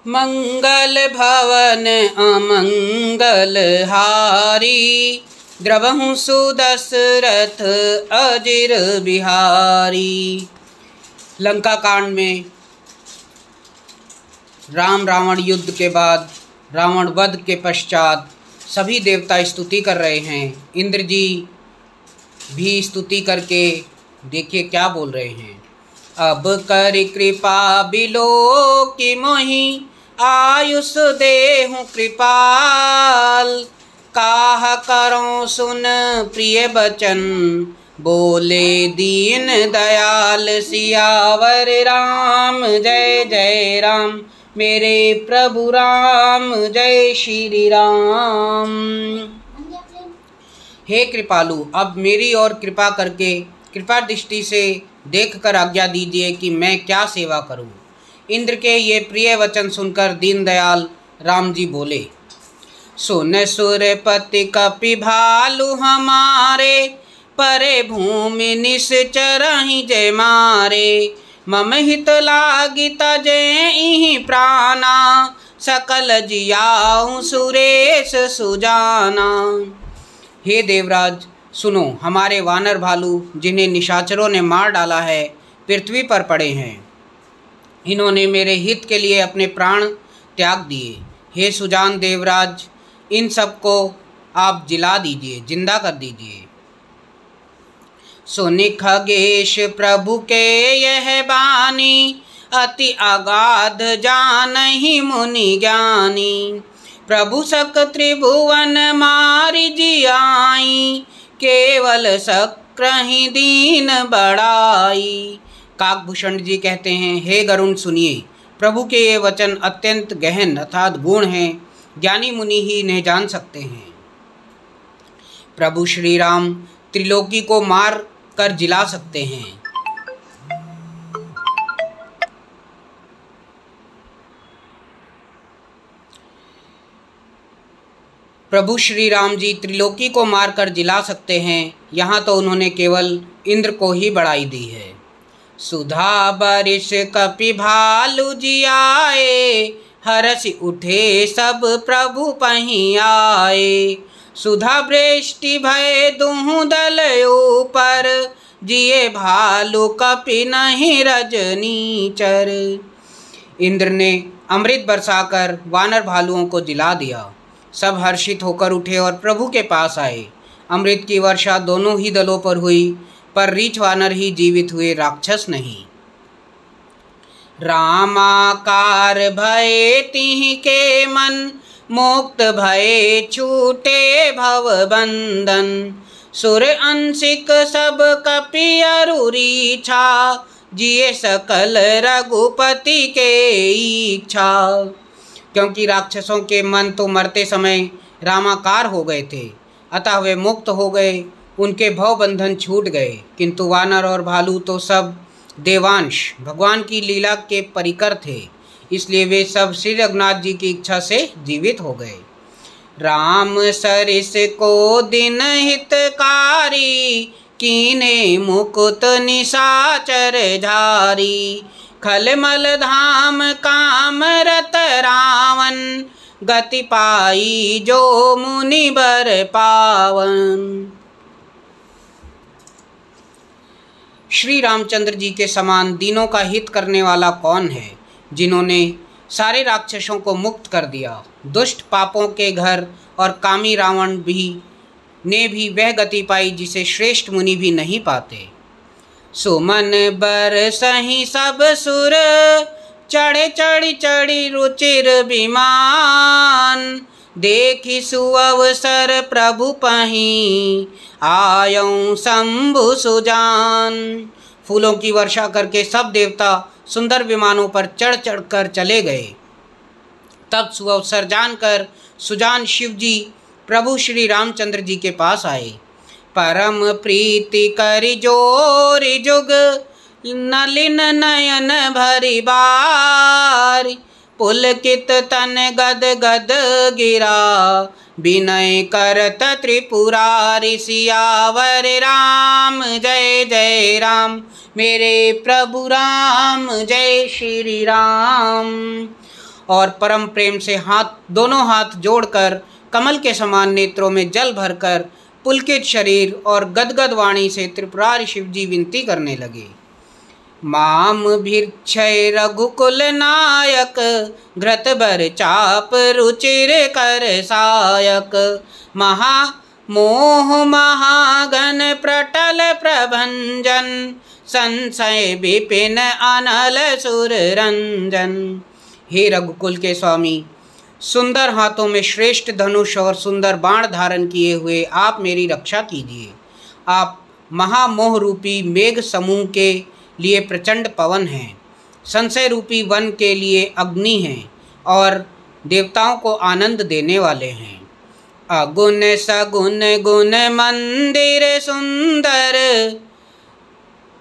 मंगल भवन अमंगल हारी, द्रवहु सुदशरथ अजिर बिहारी। लंका कांड में राम रावण युद्ध के बाद, रावण वध के पश्चात सभी देवता स्तुति कर रहे हैं। इंद्र जी भी स्तुति करके देखिए क्या बोल रहे हैं। अब कर कृपा बिलो कि मोहि, आयुष देहु कृपाल। काह करो सुन प्रिय बचन, बोले दीन दयाल। सियावर राम जय जय राम, मेरे प्रभु राम जय श्री राम। हे कृपालु, अब मेरी ओर कृपा करके कृपा दृष्टि से देखकर आज्ञा दीजिए कि मैं क्या सेवा करूं। इंद्र के ये प्रिय वचन सुनकर दीनदयाल राम जी बोले, सुन सुरपति कपि भालु हमारे, परे भूमि निश्चरहि जय मारे। मम हित लागित जेहि प्राणा, सकल जियाऊ सुरेश सुजाना। हे देवराज सुनो, हमारे वानर भालू जिन्हें निशाचरों ने मार डाला है पृथ्वी पर पड़े हैं। इन्होंने मेरे हित के लिए अपने प्राण त्याग दिए। हे सुजान देवराज, इन सबको आप जिला दीजिए, जिंदा कर दीजिए। सुनि खगेश प्रभु के यह बानी, अति अगाध जानहि मुनि ज्ञानी। प्रभु सक त्रिभुवन मारि जियाई, केवल शक्रहि दीन बड़ाई। काकभूषण जी कहते हैं, हे गरुण सुनिए, प्रभु के ये वचन अत्यंत गहन अर्थात गुण हैं, ज्ञानी मुनि ही इन्हें जान सकते हैं। प्रभु श्री राम त्रिलोकी को मार कर जिला सकते हैं। प्रभु श्री राम जी त्रिलोकी को मारकर जिला सकते हैं। यहाँ तो उन्होंने केवल इंद्र को ही बड़ाई दी है। सुधा बरिश कपि भालु जियाए, हरसि उठे सब प्रभु पहीं आए। सुधा वृष्टि भय दुहु दल ऊपर, जिए भालु कपि नहीं रजनीचर। इंद्र ने अमृत बरसाकर वानर भालुओं को जिला दिया। सब हर्षित होकर उठे और प्रभु के पास आए। अमृत की वर्षा दोनों ही दलों पर हुई, पर रीछ वानर ही जीवित हुए, राक्षस नहीं। रामाकार भये तिहि के मन, मुक्त भये छूटे भव बंधन। सुर अंशिक सब कपि अरुरीछा, जिए सकल रघुपति के इच्छा। क्योंकि राक्षसों के मन तो मरते समय रामाकार हो गए थे, अतः वे मुक्त हो गए, उनके भव बंधन छूट गए। किंतु वानर और भालू तो सब देवांश भगवान की लीला के परिकर थे, इसलिए वे सब श्री रघुनाथ जी की इच्छा से जीवित हो गए। राम सरिस को दिन हितकारी, कीने मुकुत निशाचर झारी। खलमल धाम काम रत रावण, गति पाई जो मुनि बर पावन। श्री रामचंद्र जी के समान दीनों का हित करने वाला कौन है, जिन्होंने सारे राक्षसों को मुक्त कर दिया। दुष्ट पापों के घर और कामी रावण ने भी वह गति पाई जिसे श्रेष्ठ मुनि भी नहीं पाते। सुमन बरसहि सब सुर, चढ़े चढ़ी चढ़ी रुचिर विमान। देखि सुअवसर प्रभु पहीं, आयौ शंभु सुजान। फूलों की वर्षा करके सब देवता सुंदर विमानों पर चढ़ चढ़ कर चले गए। तब सुअवसर जानकर सुजान शिव जी प्रभु श्री रामचंद्र जी के पास आए। परम प्रीति करि जोरि जुग, नलिन नयन भरि बार। पुलकित तन गद गद गिरा, विनय करत त्रिपुरारि। सियावर राम जय जय राम, मेरे प्रभु राम जय श्री राम। और परम प्रेम से दोनों हाथ जोड़कर कमल के समान नेत्रों में जल भरकर पुलकित शरीर और गदगद वाणी से त्रिपुरारी शिवजी विनती करने लगे। माम भिक्षय रघुकुल नायक, घृत बर चाप रुचिर कर सायक, महा मोह महागन प्रटल प्रभंजन, संशय विपिन अनल सुर रंजन। हे रघुकुल के स्वामी, सुंदर हाथों में श्रेष्ठ धनुष और सुंदर बाण धारण किए हुए आप मेरी रक्षा कीजिए। आप महामोह रूपी मेघ समूह के लिए प्रचंड पवन हैं, संशय रूपी वन के लिए अग्नि हैं और देवताओं को आनंद देने वाले हैं। अगुण सगुण गुण मंदिर सुंदर,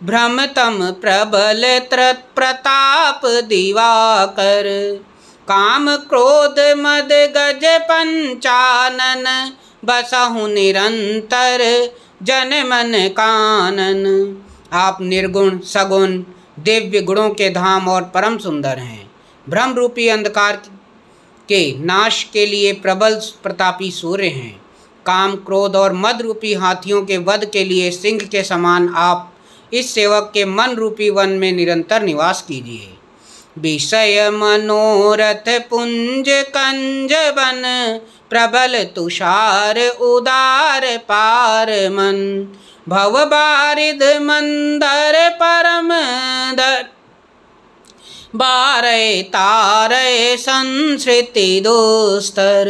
भ्रमतम प्रबल प्रताप दिवाकर, काम क्रोध मद गज पंचानन, बसहु निरंतर जन मन कानन। आप निर्गुण सगुण दिव्य गुणों के धाम और परम सुंदर हैं। भ्रम रूपी अंधकार के नाश के लिए प्रबल प्रतापी सूर्य हैं। काम क्रोध और मद रूपी हाथियों के वध के लिए सिंह के समान आप इस सेवक के मन रूपी वन में निरंतर निवास कीजिए। विषय मनोरथ पुंज कंज बन, प्रबल तुषार उदार पार मन, भव बारिद मंदर परम दर, बारय तारय संसृति दोस्तर।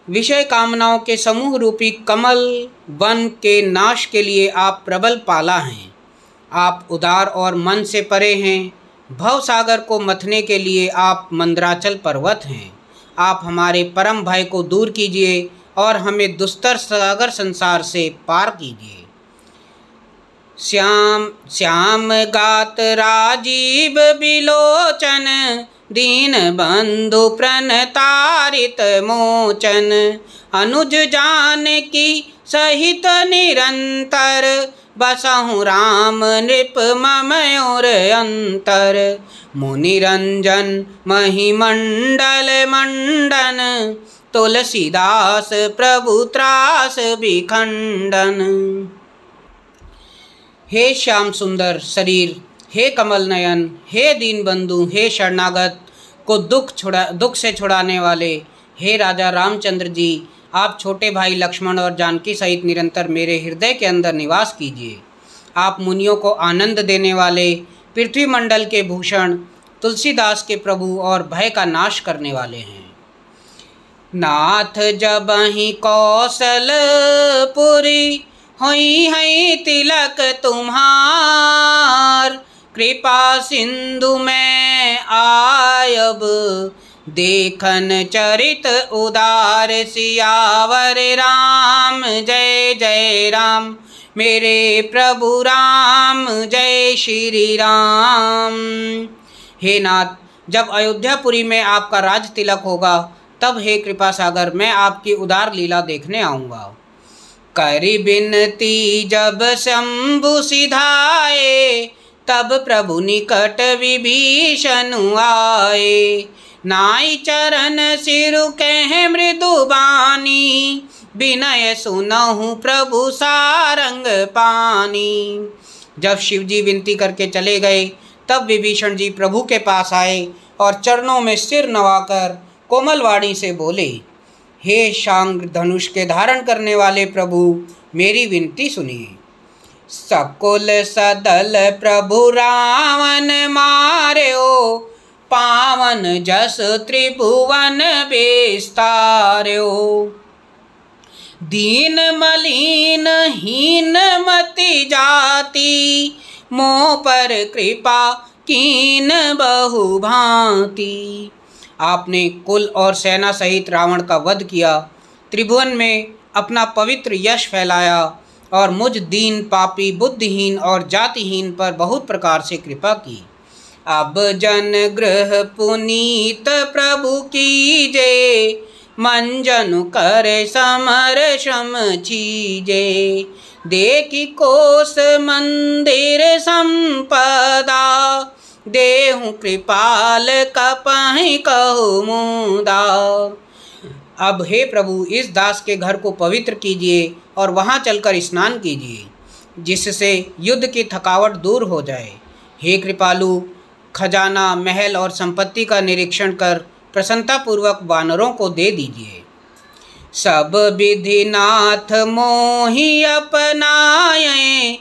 विषय कामनाओं के समूह रूपी कमल वन के नाश के लिए आप प्रबल पाला हैं। आप उदार और मन से परे हैं। भव सागर को मथने के लिए आप मंदराचल पर्वत हैं। आप हमारे परम भय को दूर कीजिए और हमें दुस्तर सागर संसार से पार कीजिए। श्याम श्याम गात राजीव बिलोचन, दीन बंधु प्रणतारित मोचन, अनुज जानकी सहित निरंतर, बसहु राम नृप ममयोर अंतर, मुनिरंजन महिमंडल मंडन, तुलसीदास प्रभु त्रास विखंडन। हे श्याम सुंदर शरीर, हे कमल नयन, हे दीन बंधु, हे शरणागत को दुख से छुड़ाने वाले, हे राजा रामचंद्र जी, आप छोटे भाई लक्ष्मण और जानकी सहित निरंतर मेरे हृदय के अंदर निवास कीजिए। आप मुनियों को आनंद देने वाले, पृथ्वी मंडल के भूषण, तुलसीदास के प्रभु और भय का नाश करने वाले हैं। नाथ जबहि कौशलपुरी, होई है तिलक तुम्हार, कृपा सिंधु में आयब, देखन चरित उदार, सियावर राम जय जय राम, मेरे प्रभु राम जय श्री राम। हे नाथ, जब अयोध्यापुरी में आपका राज तिलक होगा, तब हे कृपा सागर मैं आपकी उदार लीला देखने आऊँगा। करि बिनती जब शंभु सिधाए, तब प्रभु निकट विभीषण आए, नाई चरण सिरु कह मृदु बानी, विनय सुनहु प्रभु सारंग पानी। जब शिवजी विनती करके चले गए, तब विभीषण जी प्रभु के पास आए और चरणों में सिर नवाकर कोमल वाणी से बोले, हे शांग धनुष के धारण करने वाले प्रभु, मेरी विनती सुनिए। सकुल सदल प्रभु रावण मार्यो, पावन जस त्रिभुवन विस्तार्यो, दीन मलिन हीन मति जाति, मोह पर कृपा कीन बहु भांति। आपने कुल और सेना सहित रावण का वध किया, त्रिभुवन में अपना पवित्र यश फैलाया और मुझ दीन पापी बुद्धिहीन और जातिहीन पर बहुत प्रकार से कृपा की। अब जन गृह पुनीत प्रभु कीजे, मन जनु करे समर श्रम चीजे, देखी कोस मंदिर संपदा, देहु कृपाल कपहि कहु मुदा। अब हे प्रभु, इस दास के घर को पवित्र कीजिए और वहाँ चलकर स्नान कीजिए, जिससे युद्ध की थकावट दूर हो जाए। हे कृपालु, खजाना, महल और संपत्ति का निरीक्षण कर प्रसन्नतापूर्वक वानरों को दे दीजिए। सब विधि नाथ मोहि अपनाए,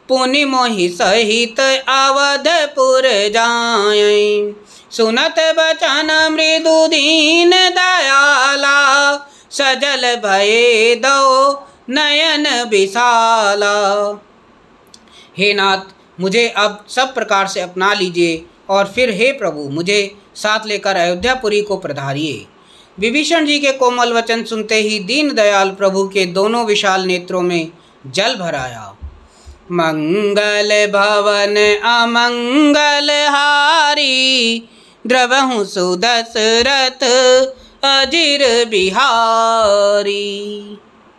पुनि मोहि सहित अवधपुर जाए। सुनत बचन मृदु दीन दयाला, सजल भये दो नयन विशाला। हे नाथ, मुझे अब सब प्रकार से अपना लीजिए और फिर हे प्रभु, मुझे साथ लेकर अयोध्यापुरी को पधारिए। विभीषण जी के कोमल वचन सुनते ही दीन दयाल प्रभु के दोनों विशाल नेत्रों में जल भर आया। मंगल भवन अमंगल हारी, द्रवहु सुदशरथ अजिर बिहारी।